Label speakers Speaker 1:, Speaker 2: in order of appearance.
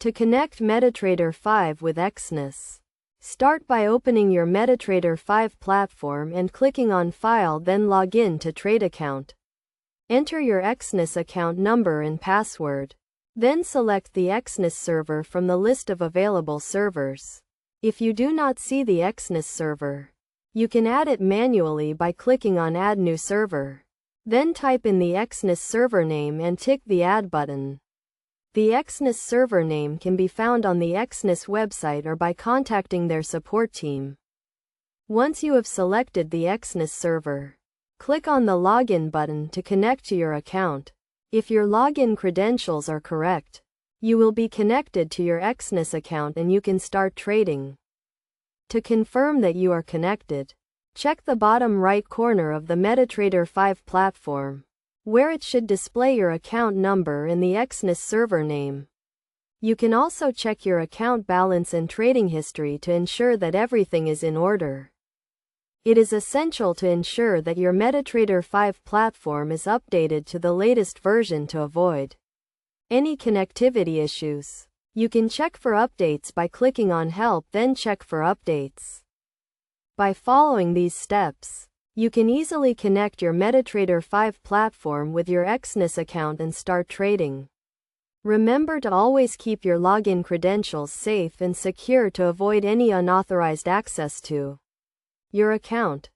Speaker 1: To connect MetaTrader 5 with Exness, start by opening your MetaTrader 5 platform and clicking on File, then log in to Trade Account. Enter your Exness account number and password. Then select the Exness server from the list of available servers. If you do not see the Exness server, you can add it manually by clicking on Add New Server. Then type in the Exness server name and tick the Add button. The Exness server name can be found on the Exness website or by contacting their support team. Once you have selected the Exness server, click on the Login button to connect to your account. If your login credentials are correct, you will be connected to your Exness account and you can start trading. To confirm that you are connected, check the bottom right corner of the MetaTrader 5 platform, where it should display your account number and the Exness server name. You can also check your account balance and trading history to ensure that everything is in order. It is essential to ensure that your MetaTrader 5 platform is updated to the latest version to avoid any connectivity issues. You can check for updates by clicking on Help, then check for updates. By following these steps, you can easily connect your MetaTrader 5 platform with your Exness account and start trading. Remember to always keep your login credentials safe and secure to avoid any unauthorized access to your account.